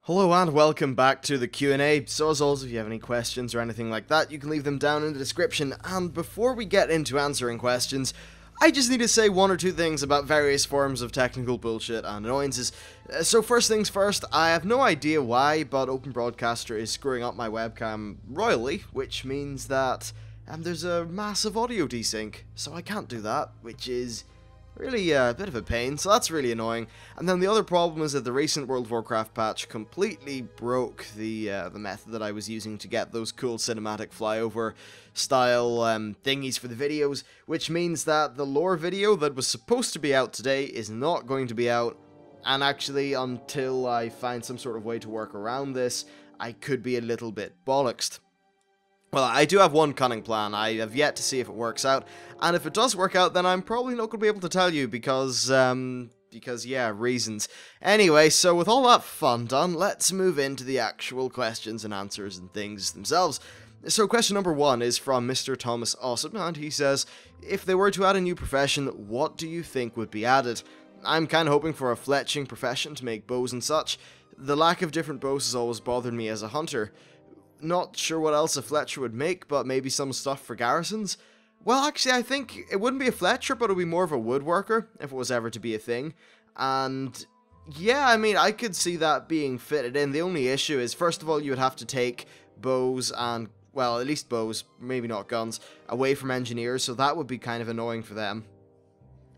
Hello and welcome back to the Q&A. So as always, if you have any questions or anything like that, you can leave them down in the description. And before we get into answering questions, I just need to say one or two things about various forms of technical bullshit and annoyances. So first things first, I have no idea why, but Open Broadcaster is screwing up my webcam royally, which means that there's a massive audio desync, so I can't do that, which is really a bit of a pain, so that's really annoying. And then the other problem is that the recent World of Warcraft patch completely broke the method that I was using to get those cool cinematic flyover style thingies for the videos, which means that the lore video that was supposed to be out today is not going to be out, and actually until I find some sort of way to work around this, I could be a little bit bollocksed. Well, I do have one cunning plan. I have yet to see if it works out, and if it does work out, then I'm probably not going to be able to tell you because, yeah, reasons. Anyway, so with all that fun done, let's move into the actual questions and answers and things themselves. So question number 1 is from Mr. Thomas Awesome, and he says, if they were to add a new profession, what do you think would be added? I'm kind of hoping for a fletching profession to make bows and such. The lack of different bows has always bothered me as a hunter. Not sure what else a Fletcher would make, but maybe some stuff for garrisons. Well, actually, I think it wouldn't be a Fletcher, but it would be more of a woodworker, if it was ever to be a thing. And yeah, I mean, I could see that being fitted in. The only issue is, first of all, you would have to take bows and, well, at least bows, maybe not guns, away from engineers, so that would be kind of annoying for them.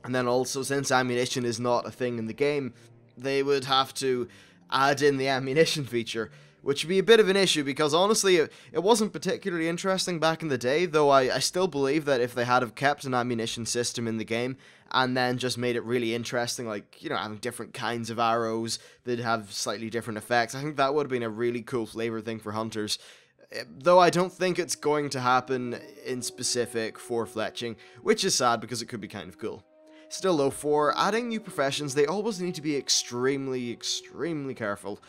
And then also, since ammunition is not a thing in the game, they would have to add in the ammunition feature, which would be a bit of an issue, because honestly, it wasn't particularly interesting back in the day, though I still believe that if they had have kept an ammunition system in the game, and then just made it really interesting, like, you know, having different kinds of arrows that have slightly different effects, I think that would have been a really cool flavor thing for hunters. Though I don't think it's going to happen in specific for fletching, which is sad because it could be kind of cool. Still though, for adding new professions, they always need to be extremely careful.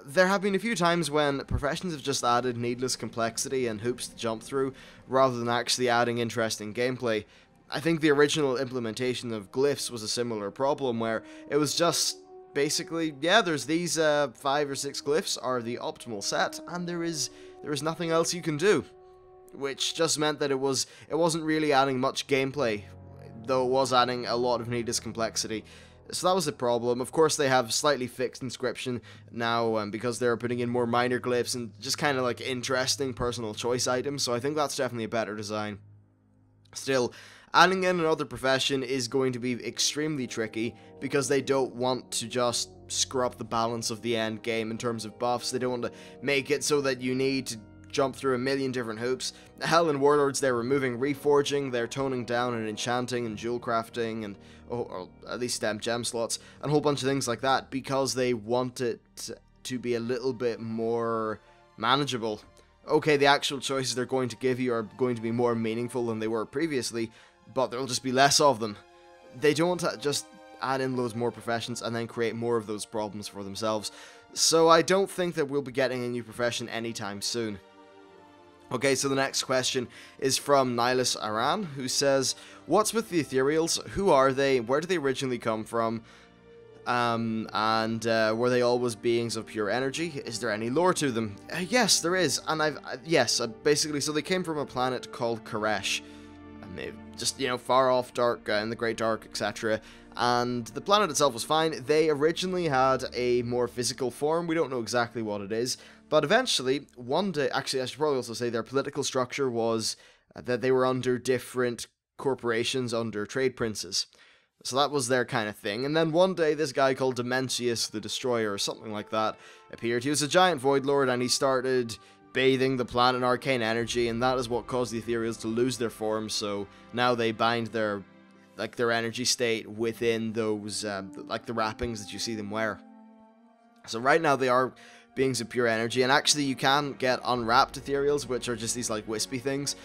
There have been a few times when professions have just added needless complexity and hoops to jump through, rather than actually adding interesting gameplay. I think the original implementation of glyphs was a similar problem, where it was just basically, yeah, there's these 5 or 6 glyphs are the optimal set, and there is nothing else you can do. Which just meant that it wasn't really adding much gameplay, though it was adding a lot of needless complexity. So that was a problem. Of course, they have slightly fixed inscription now because they're putting in more minor glyphs and just kind of like interesting personal choice items, so I think that's definitely a better design. Still, adding in another profession is going to be extremely tricky because they don't want to just screw up the balance of the end game in terms of buffs. They don't want to make it so that you need to jump through a million different hoops. Hell, in Warlords, they're removing reforging, they're toning down and enchanting and jewel crafting and, or at least gem slots, and a whole bunch of things like that, because they want it to be a little bit more manageable. Okay, the actual choices they're going to give you are going to be more meaningful than they were previously, but there'll just be less of them. They don't want to just add in loads more professions and then create more of those problems for themselves. So I don't think that we'll be getting a new profession anytime soon. Okay, so the next question is from Nihilus Aran, who says, what's with the Ethereals? Who are they? Where did they originally come from? Were they always beings of pure energy? Is there any lore to them? Yes, there is, and basically, so they came from a planet called Koresh, and just, you know, far off dark, in the Great Dark, etc., and the planet itself was fine. They originally had a more physical form. We don't know exactly what it is, but eventually, one day, actually I should probably also say their political structure was that they were under different corporations, under trade princes. So that was their kind of thing. And then one day, this guy called Dementius the Destroyer, or something like that, appeared. He was a giant Void Lord, and he started bathing the planet in arcane energy, and that is what caused the Ethereals to lose their form. So now they bind their energy state within those, like the wrappings that you see them wear. So right now they are beings of pure energy, and actually you can get unwrapped Ethereals, which are just these like wispy things.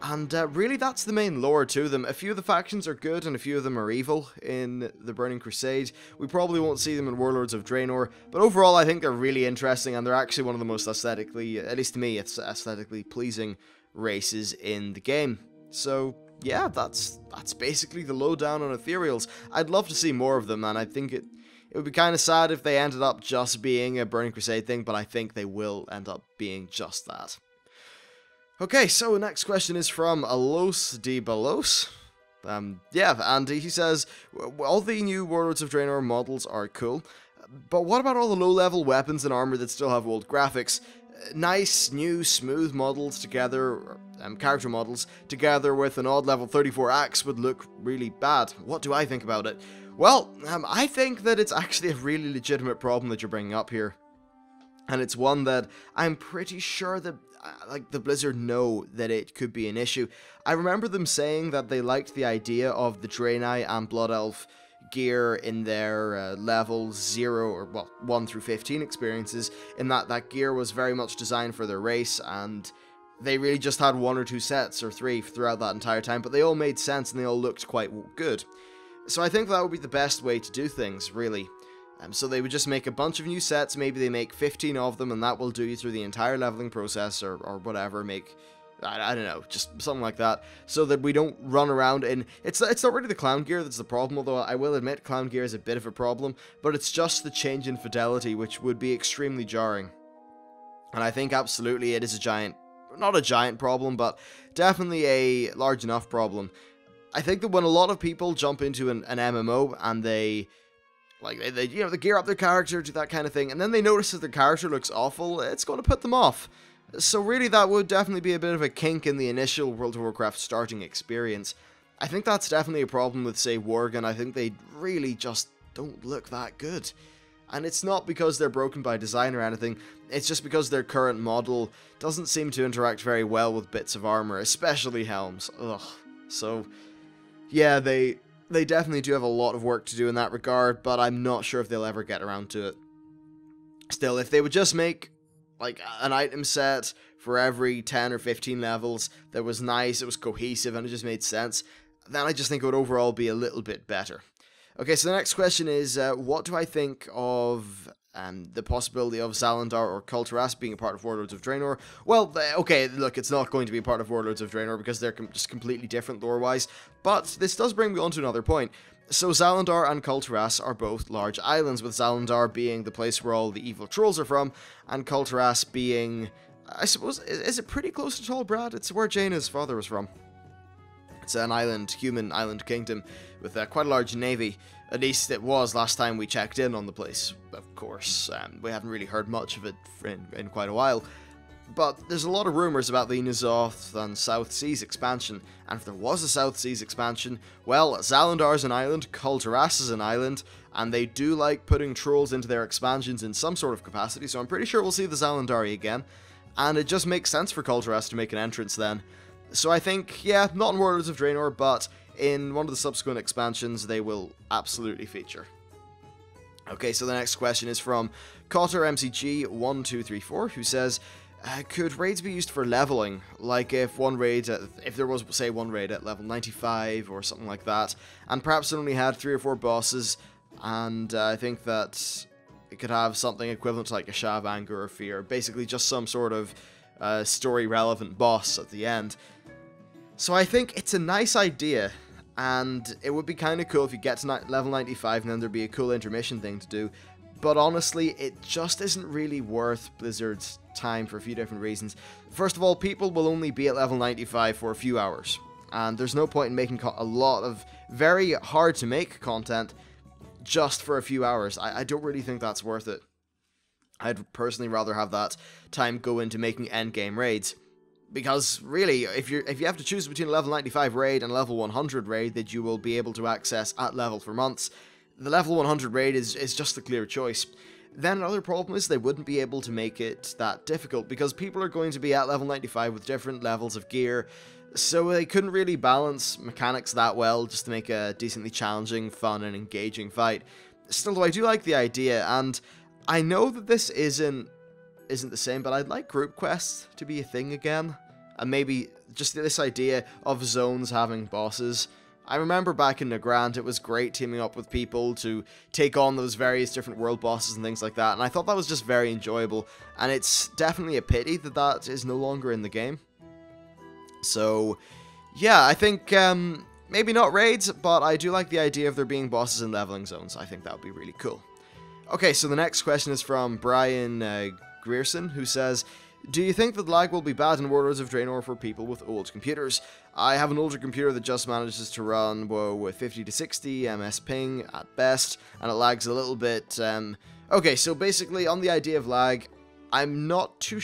And really, that's the main lore to them. A few of the factions are good, and a few of them are evil in the Burning Crusade. We probably won't see them in Warlords of Draenor, but overall I think they're really interesting, and they're actually one of the most aesthetically, at least to me, it's aesthetically pleasing races in the game. So yeah, that's basically the lowdown on Ethereals. I'd love to see more of them, and I think It would be kind of sad if they ended up just being a Burning Crusade thing, but I think they will end up being just that. Okay, so next question is from Alos de Balos. Yeah, and he says, all the new Warlords of Draenor models are cool, but what about all the low-level weapons and armor that still have old graphics? Nice, new, smooth models together, character models, together with an odd level 34 axe would look really bad. What do I think about it? Well, I think that it's actually a really legitimate problem that you're bringing up here. And it's one that I'm pretty sure that, the Blizzard know that it could be an issue. I remember them saying that they liked the idea of the Draenei and Blood Elf gear in their level 0 or 1 through 15 experiences, in that gear was very much designed for their race, and they really just had 1 or 2 sets or 3 throughout that entire time, but they all made sense and they all looked quite good. So I think that would be the best way to do things, really. So they would just make a bunch of new sets, maybe they make 15 of them, and that will do you through the entire leveling process, or whatever, make, I don't know, just something like that, so that we don't run around in, it's not really the clown gear that's the problem, although I will admit clown gear is a bit of a problem, but it's just the change in fidelity, which would be extremely jarring. And I think absolutely it is a giant, not a giant problem, but definitely a large enough problem. I think that when a lot of people jump into an MMO and they gear up their character, do that kind of thing, and then they notice that their character looks awful, it's going to put them off. So really that would definitely be a bit of a kink in the initial World of Warcraft starting experience. I think that's definitely a problem with, say, Worgen. I think they really just don't look that good. And it's not because they're broken by design or anything, it's just because their current model doesn't seem to interact very well with bits of armor, especially helms. Ugh. So, yeah, they definitely do have a lot of work to do in that regard, but I'm not sure if they'll ever get around to it. Still, if they would just make, an item set for every 10 or 15 levels that was nice, it was cohesive, and it just made sense, then I just think it would overall be a little bit better. Okay, so the next question is, what do I think of the possibility of Zalandar or Kulturas being a part of Warlords of Draenor? Well, okay, look, it's not going to be a part of Warlords of Draenor because they're just completely different lore-wise, but this does bring me on to another point. So Zalandar and Kulturas are both large islands, with Zalandar being the place where all the evil trolls are from, and Kulturas being, I suppose, is it pretty close to Tall Brad? It's where Jaina's father was from. It's an island, human island kingdom, with quite a large navy. At least it was last time we checked in on the place, of course. We haven't really heard much of it in quite a while. But there's a lot of rumours about the N'Zoth and South Seas expansion, and if there was a South Seas expansion, well, Zalandar's an island, Kulturas is an island, and they do like putting trolls into their expansions in some sort of capacity, so I'm pretty sure we'll see the Zalandari again, and it just makes sense for Kulturas to make an entrance then. So I think, yeah, not in Warlords of Draenor, but in one of the subsequent expansions, they will absolutely feature. Okay, so the next question is from Cotter MCG1234, who says, could raids be used for leveling? Like if there was, say, one raid at level 95 or something like that, and perhaps it only had 3 or 4 bosses, and I think that it could have something equivalent to like a Shav, Anger, or Fear, basically just some sort of story-relevant boss at the end. So I think it's a nice idea, and it would be kind of cool if you get to level 95 and then there'd be a cool intermission thing to do, but honestly, it just isn't really worth Blizzard's time for a few different reasons. First of all, people will only be at level 95 for a few hours, and there's no point in making a lot of very hard to make content just for a few hours. I don't really think that's worth it. I'd personally rather have that time go into making endgame raids. Because really, if you have to choose between a level 95 raid and a level 100 raid that you will be able to access at level for months, the level 100 raid is just the clear choice. Then another problem is they wouldn't be able to make it that difficult, because people are going to be at level 95 with different levels of gear, so they couldn't really balance mechanics that well just to make a decently challenging, fun, and engaging fight. Still, though, I do like the idea, and I know that this isn't the same, but I'd like group quests to be a thing again, and maybe just this idea of zones having bosses. I remember back in Nagrand, it was great teaming up with people to take on those various different world bosses and things like that, and I thought that was just very enjoyable, and it's definitely a pity that that is no longer in the game. So, yeah, I think, maybe not raids, but I do like the idea of there being bosses in leveling zones. I think that would be really cool. Okay, so the next question is from Brian Grierson, who says, do you think that lag will be bad in Warlords of Draenor for people with old computers? I have an older computer that just manages to run WoW with 50 to 60 ms ping at best, and it lags a little bit. Okay, so basically on the idea of lag, I'm not too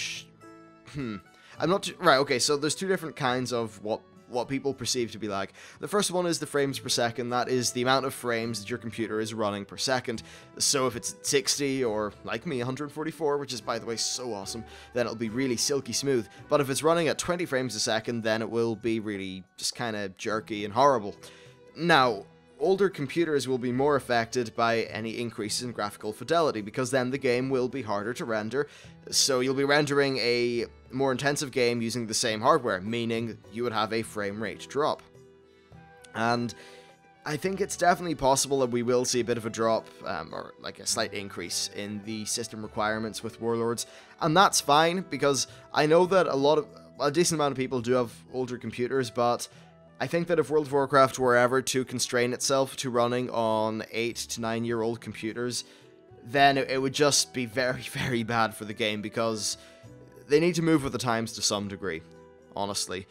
right, okay, so there's two different kinds of what people perceive to be lag. The first one is the frames per second. That is the amount of frames that your computer is running per second. So if it's 60 or, like me, 144, which is, by the way, so awesome, then it'll be really silky smooth. But if it's running at 20 frames a second, then it will be really just kind of jerky and horrible. Now, older computers will be more affected by any increases in graphical fidelity, because then the game will be harder to render, so you'll be rendering a more intensive game using the same hardware, meaning you would have a frame rate drop. And I think it's definitely possible that we will see a bit of a drop, or like a slight increase in the system requirements with Warlords, and that's fine, because I know that a decent amount of people do have older computers, but I think that if World of Warcraft were ever to constrain itself to running on 8 to 9 year old computers, then it would just be very, very bad for the game, because they need to move with the times to some degree, honestly.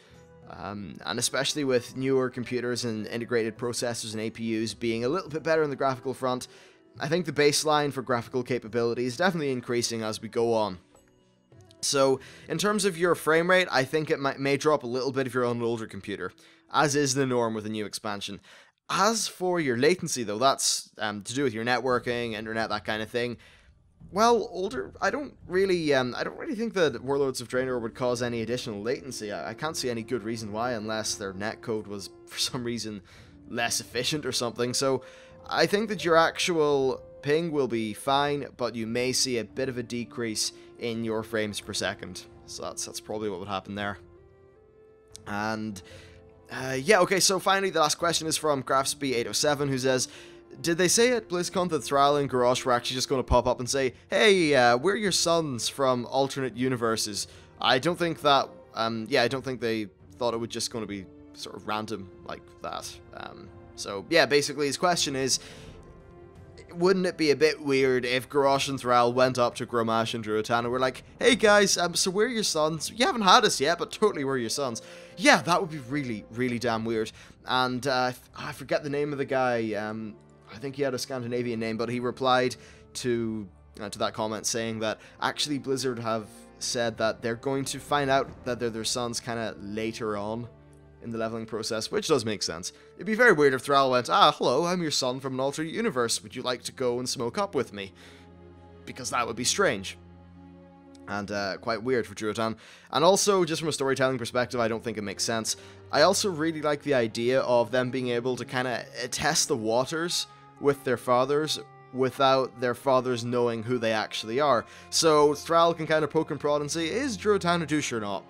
And especially with newer computers and integrated processors and APUs being a little bit better on the graphical front, I think the baseline for graphical capability is definitely increasing as we go on. So, in terms of your frame rate, I think it may drop a little bit if you're on an older computer, as is the norm with a new expansion. As for your latency, though, that's to do with your networking, internet, that kind of thing. Well, I don't really think that Warlords of Draenor would cause any additional latency. I can't see any good reason why, unless their netcode was, for some reason, less efficient or something. So, I think that your actual ping will be fine, but you may see a bit of a decrease in your frames per second. So that's probably what would happen there. And yeah, okay, so finally the last question is from Grafsby807, who says, did they say at BlizzCon that Thrall and Garrosh were actually just going to pop up and say, hey, we're your sons from alternate universes? I don't think that, yeah, I don't think they thought it was just going to be sort of random like that. So yeah, basically his question is, wouldn't it be a bit weird if Garrosh and Thrall went up to Grommash and Druitan and were like, hey guys, so we're your sons. You haven't had us yet, but totally we're your sons. Yeah, that would be really, really damn weird. And I forget the name of the guy. I think he had a Scandinavian name, but he replied to that comment saying that actually Blizzard have said that they're going to find out that they're their sons kind of later on in the leveling process, which does make sense. It'd be very weird if Thrall went, hello, I'm your son from an alternate universe, would you like to go and smoke up with me? Because that would be strange. And quite weird for Druitan. And also, just from a storytelling perspective, I don't think it makes sense. I also really like the idea of them being able to kind of test the waters with their fathers without their fathers knowing who they actually are. So Thrall can kind of poke and prod and say, is Druitan a douche or not?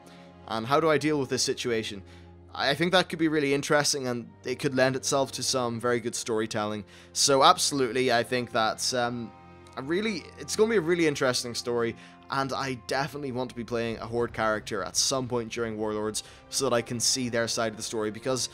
And how do I deal with this situation? I think that could be really interesting, and it could lend itself to some very good storytelling. So absolutely, I think that's it's going to be a really interesting story, and I definitely want to be playing a Horde character at some point during Warlords so that I can see their side of the story, because,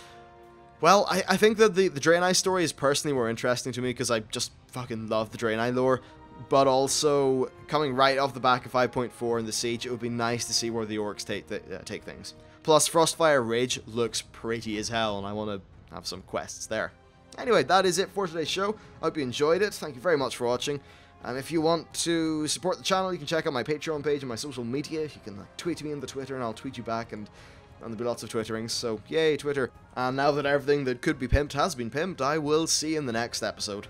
well, I think that the Draenei story is personally more interesting to me because I just fucking love the Draenei lore, but also, coming right off the back of 5.4 in the Siege, it would be nice to see where the Orcs take things. Plus, Frostfire Ridge looks pretty as hell, and I want to have some quests there. Anyway, that is it for today's show. I hope you enjoyed it. Thank you very much for watching. And if you want to support the channel, you can check out my Patreon page and my social media. You can tweet me in the Twitter, and I'll tweet you back, and there'll be lots of twitterings, so yay, Twitter. And now that everything that could be pimped has been pimped, I will see you in the next episode.